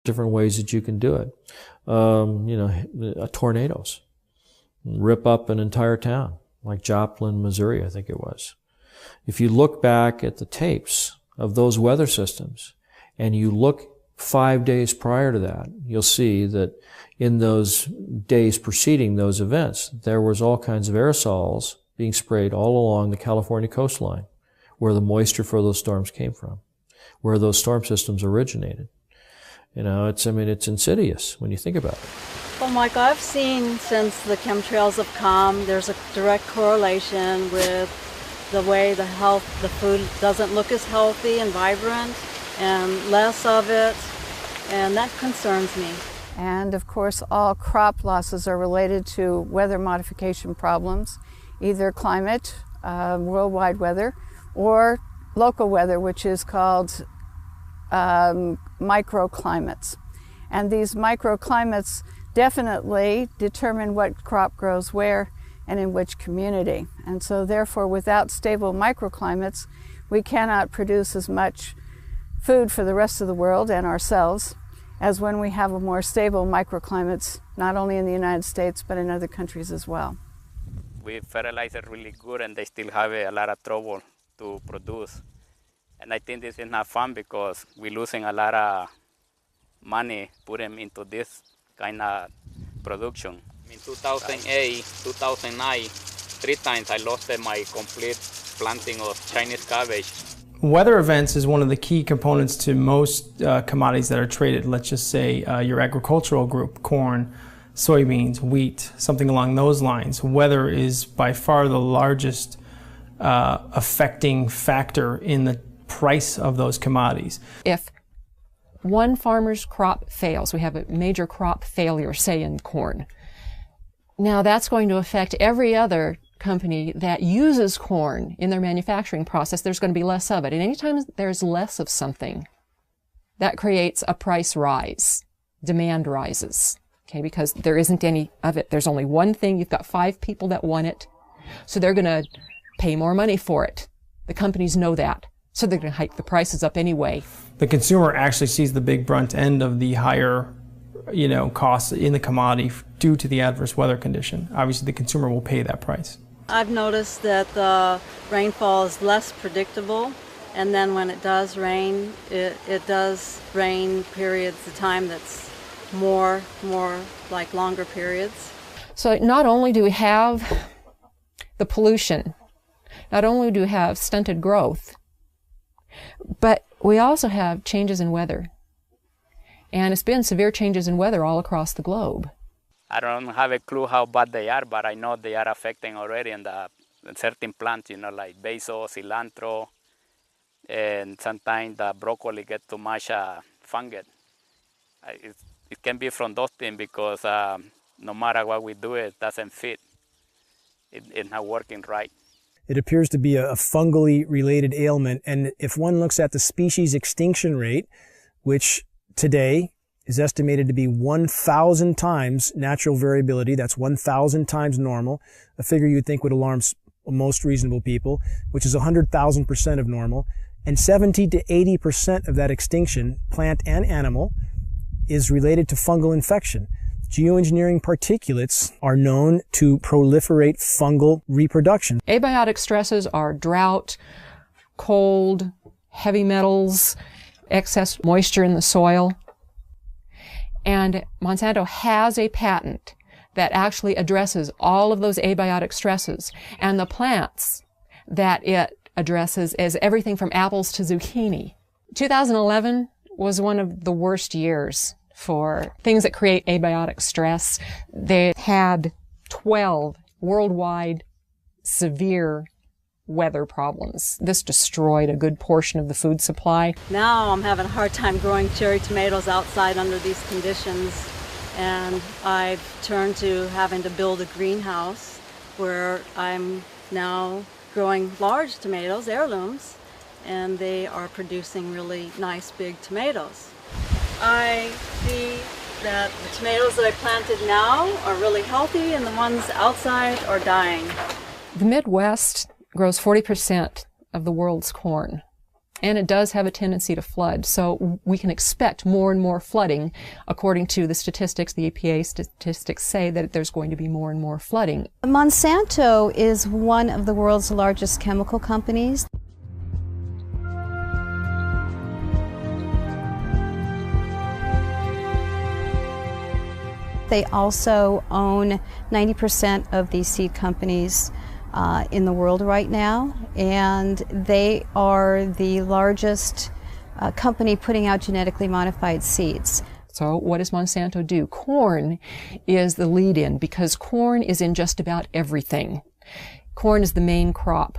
different ways that you can do it. You know, tornadoes rip up an entire town, like Joplin, Missouri, I think it was. If you look back at the tapes of those weather systems and you look 5 days prior to that, you'll see that in those days preceding those events, there was all kinds of aerosols being sprayed all along the California coastline, where the moisture for those storms came from, where those storm systems originated. You know, it's insidious when you think about it. Well, Mike, I've seen since the chemtrails have come, there's a direct correlation with the way the food doesn't look as healthy and vibrant, and less of it, and that concerns me. And of course, all crop losses are related to weather modification problems, either climate, worldwide weather, or local weather, which is called microclimates. And these microclimates definitely determine what crop grows where and in which community. And so therefore, without stable microclimates, we cannot produce as much food for the rest of the world and ourselves as when we have a more stable microclimates, not only in the United States, but in other countries as well. We fertilize it really good, and they still have a lot of trouble to produce. And I think this is not fun because we're losing a lot of money putting into this kind of production. In 2008, 2009, 3 times I lost my complete planting of Chinese cabbage. Weather events is one of the key components to most commodities that are traded. Let's just say your agricultural group, corn, soybeans, wheat, something along those lines. Weather is by far the largest affecting factor in the price of those commodities. If one farmer's crop fails, we have a major crop failure, say in corn, now that's going to affect every other company that uses corn in their manufacturing process. There's going to be less of it. And anytime there's less of something, that creates a price rise. Demand rises, okay, because there isn't any of it. There's only one thing. You've got 5 people that want it, so they're going to pay more money for it. The companies know that, so they're going to hike the prices up anyway. The consumer actually sees the big brunt end of the higher, costs in the commodity due to the adverse weather condition. Obviously, the consumer will pay that price. I've noticed that the rainfall is less predictable, and then when it does rain, it does rain periods of time that's more like longer periods. So not only do we have the pollution, not only do we have stunted growth, but we also have changes in weather. And it's been severe changes in weather all across the globe. I don't have a clue how bad they are, but I know they are affecting already in certain plants, like basil, cilantro, and sometimes the broccoli get too much fungus. It can be from those things because no matter what we do, it doesn't fit. It's not working right. It appears to be a fungally related ailment, and if one looks at the species extinction rate, which today is estimated to be 1,000 times natural variability, that's 1,000 times normal, a figure you'd think would alarm most reasonable people, which is 100,000% of normal, and 70 to 80% of that extinction, plant and animal, is related to fungal infection. Geoengineering particulates are known to proliferate fungal reproduction. Abiotic stresses are drought, cold, heavy metals, excess moisture in the soil. And Monsanto has a patent that actually addresses all of those abiotic stresses. And the plants that it addresses is everything from apples to zucchini. 2011 was one of the worst years for things that create abiotic stress. They had 12 worldwide severe weather problems. This destroyed a good portion of the food supply. Now I'm having a hard time growing cherry tomatoes outside under these conditions, and I've turned to having to build a greenhouse where I'm now growing large tomatoes, heirlooms, and they are producing really nice big tomatoes. I see that the tomatoes that I planted now are really healthy and the ones outside are dying. The Midwest grows 40% of the world's corn. and it does have a tendency to flood. So we can expect more and more flooding. According to the statistics, the EPA statistics say that there's going to be more and more flooding. Monsanto is one of the world's largest chemical companies. They also own 90% of these seed companies in the world right now, and they are the largest company putting out genetically modified seeds. So what does Monsanto do? Corn is the lead-in because corn is in just about everything. Corn is the main crop.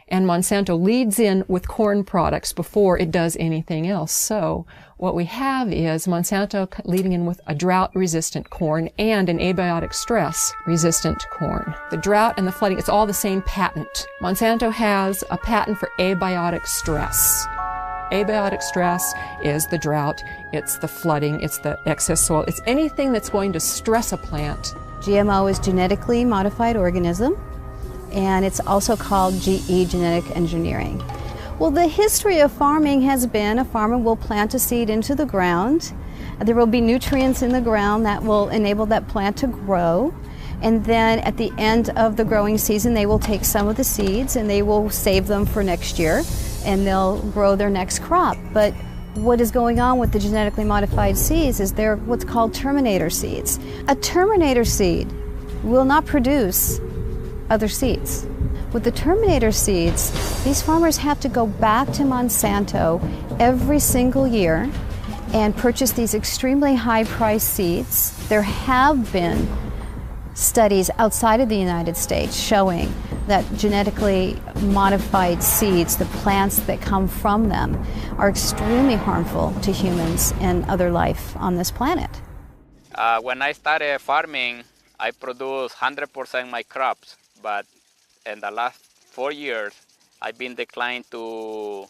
And Monsanto leads in with corn products before it does anything else. So what we have is Monsanto leading in with a drought-resistant corn and an abiotic stress-resistant corn. The drought and the flooding, it's all the same patent. Monsanto has a patent for abiotic stress. Abiotic stress is the drought, it's the flooding, it's the excess soil, it's anything that's going to stress a plant. GMO is genetically modified organism, and it's also called GE, genetic engineering. Well, the history of farming has been a farmer will plant a seed into the ground. There will be nutrients in the ground that will enable that plant to grow. And then at the end of the growing season, they will take some of the seeds and they will save them for next year, and they'll grow their next crop. But what is going on with the genetically modified seeds is they're what's called terminator seeds. A terminator seed will not produce other seeds. With the terminator seeds, these farmers have to go back to Monsanto every single year and purchase these extremely high-priced seeds. There have been studies outside of the United States showing that genetically modified seeds, the plants that come from them, are extremely harmful to humans and other life on this planet. When I started farming, I produced 100% my crops, but in the last 4 years, I've been declined to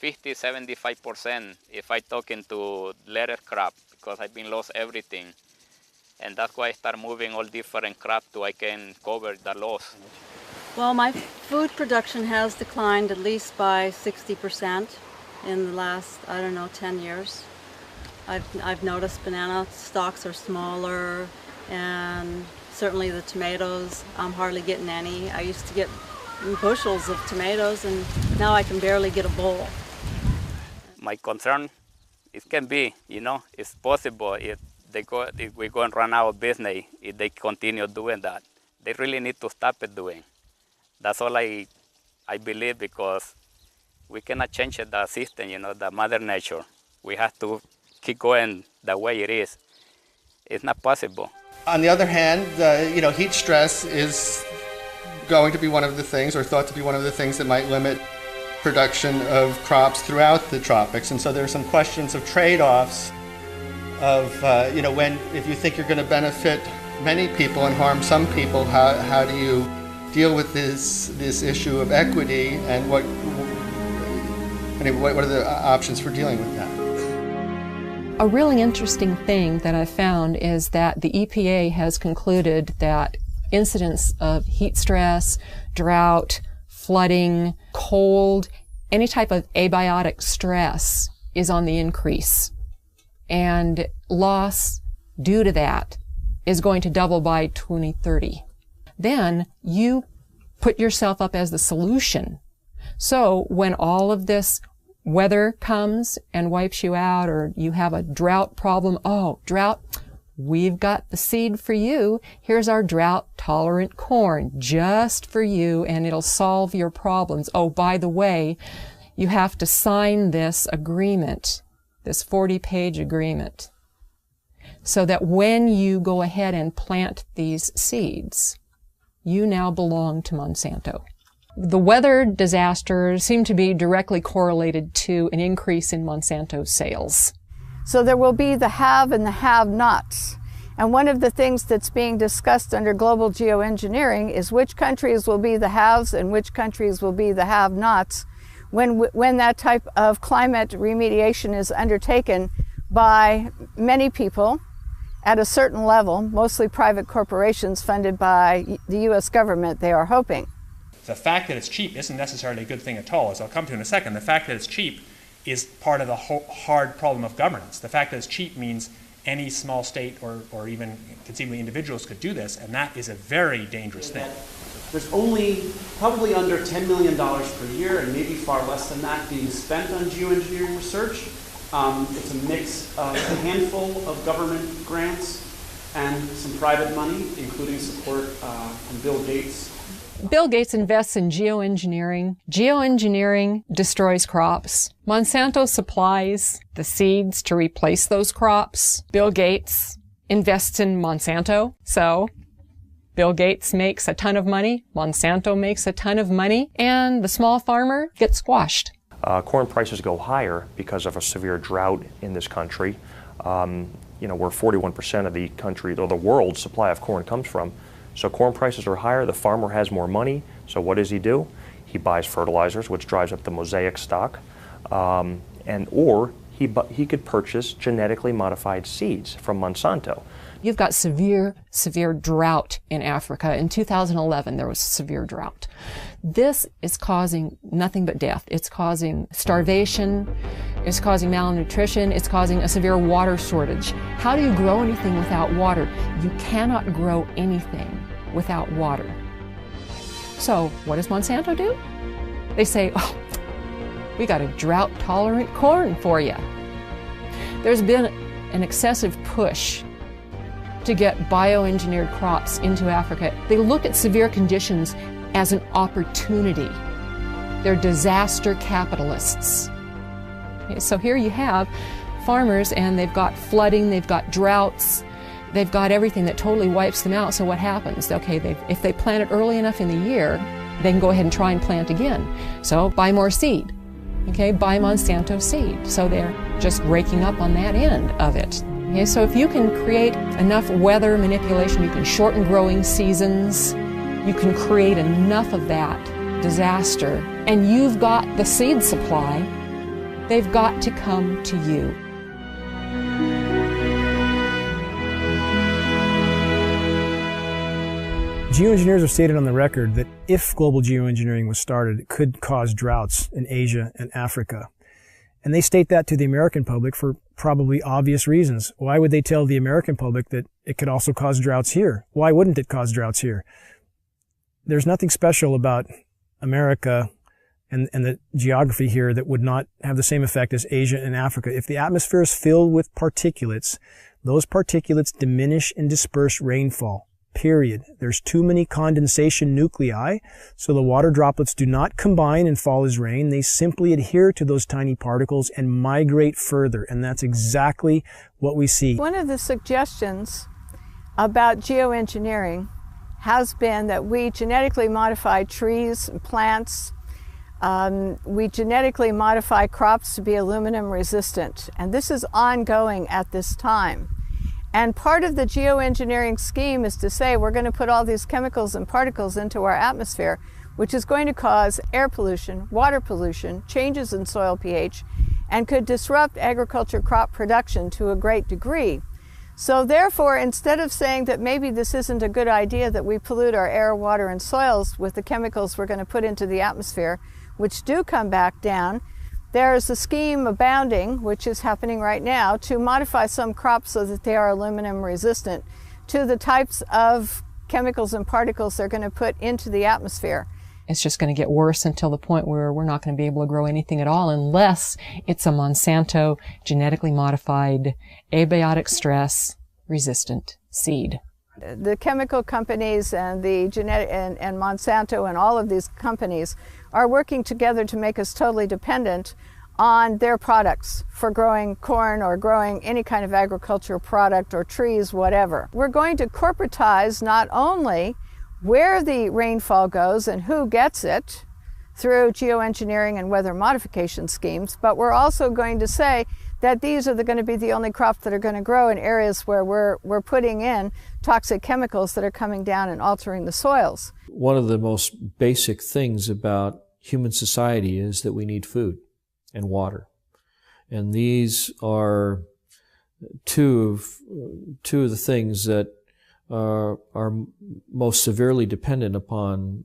50–75% if I talk into lettuce crop, because I've been lost everything. And that's why I start moving all different crops so I can cover the loss. Well, my food production has declined at least by 60% in the last, 10 years. I've noticed banana stalks are smaller, and certainly the tomatoes, I'm hardly getting any. I used to get bushels of tomatoes, and now I can barely get a bowl. My concern, it can be, it's possible if we're going to run out of business if they continue doing that. They really need to stop it doing. That's all I believe, because we cannot change the system, the mother nature. We have to keep going the way it is. It's not possible. On the other hand, heat stress is going to be one of the things, or thought to be one of the things, that might limit production of crops throughout the tropics. And so there are some questions of trade-offs of, if you think you're going to benefit many people and harm some people, how do you deal with this issue of equity, and what are the options for dealing with that? A really interesting thing that I found is that the EPA has concluded that incidents of heat stress, drought, flooding, cold, any type of abiotic stress is on the increase. And loss due to that is going to double by 2030. Then you put yourself up as the solution. So when all of this weather comes and wipes you out, or you have a drought problem, drought, we've got the seed for you. Here's our drought-tolerant corn just for you, and it'll solve your problems. Oh, by the way, you have to sign this agreement, this 40-page agreement, so that when you go ahead and plant these seeds, you now belong to Monsanto. The weather disasters seem to be directly correlated to an increase in Monsanto sales. So there will be the have and the have-nots. And one of the things that's being discussed under global geoengineering is which countries will be the haves and which countries will be the have-nots when that type of climate remediation is undertaken by many people at a certain level, mostly private corporations funded by the U.S. government, they are hoping. The fact that it's cheap isn't necessarily a good thing at all, as I'll come to in a second. The fact that it's cheap is part of the hard problem of governance. The fact that it's cheap means any small state or even conceivably individuals could do this, and that is a very dangerous thing. There's only probably under $10 million per year, and maybe far less than that, being spent on geoengineering research. It's a mix of a handful of government grants and some private money, including support from Bill Gates. Bill Gates invests in geoengineering. Geoengineering destroys crops. Monsanto supplies the seeds to replace those crops. Bill Gates invests in Monsanto. So Bill Gates makes a ton of money, Monsanto makes a ton of money, and the small farmer gets squashed. Corn prices go higher because of a severe drought in this country. Where 41% of the country, or the world's supply of corn comes from. So corn prices are higher, the farmer has more money, so what does he do? He buys fertilizers, which drives up the mosaic stock, or he could purchase genetically modified seeds from Monsanto. You've got severe drought in Africa. In 2011, there was severe drought. This is causing nothing but death. It's causing starvation, it's causing malnutrition, it's causing a severe water shortage. How do you grow anything without water? You cannot grow anything without water. So what does Monsanto do? They say, oh, we got a drought-tolerant corn for you. There's been an excessive push to get bioengineered crops into Africa. They look at severe conditions as an opportunity. They're disaster capitalists. Okay, so here you have farmers, and they've got flooding, they've got droughts, they've got everything that totally wipes them out. So what happens? Okay, if they plant it early enough in the year, they can go ahead and try and plant again. So buy more seed. Okay, buy Monsanto seed. So they're just raking up on that end of it. Okay, so if you can create enough weather manipulation, you can shorten growing seasons, you can create enough of that disaster, and you've got the seed supply, they've got to come to you. Geoengineers have stated on the record that if global geoengineering was started, it could cause droughts in Asia and Africa. And they state that to the American public for probably obvious reasons. Why would they tell the American public that it could also cause droughts here? Why wouldn't it cause droughts here? There's nothing special about America and the geography here that would not have the same effect as Asia and Africa. If the atmosphere is filled with particulates, those particulates diminish and disperse rainfall. Period. There's too many condensation nuclei, so the water droplets do not combine and fall as rain. They simply adhere to those tiny particles and migrate further, and that's exactly what we see. One of the suggestions about geoengineering has been that we genetically modify trees and plants. We genetically modify crops to be aluminum resistant, and this is ongoing at this time. And part of the geoengineering scheme is to say we're going to put all these chemicals and particles into our atmosphere, which is going to cause air pollution, water pollution, changes in soil pH, and could disrupt agriculture crop production to a great degree. So therefore, instead of saying that maybe this isn't a good idea that we pollute our air, water, and soils with the chemicals we're going to put into the atmosphere, which do come back down, there's a scheme abounding, which is happening right now, to modify some crops so that they are aluminum resistant to the types of chemicals and particles they're going to put into the atmosphere. It's just going to get worse until the point where we're not going to be able to grow anything at all unless it's a Monsanto genetically modified, abiotic stress resistant seed. The chemical companies and the genetic and Monsanto and all of these companies are working together to make us totally dependent on their products for growing corn or growing any kind of agricultural product or trees, whatever. We're going to corporatize not only where the rainfall goes and who gets it through geoengineering and weather modification schemes, but we're also going to say that these are going to be the only crops that are going to grow in areas where we're putting in toxic chemicals that are coming down and altering the soils. One of the most basic things about human society is that we need food and water. And these are two of the things that are most severely dependent upon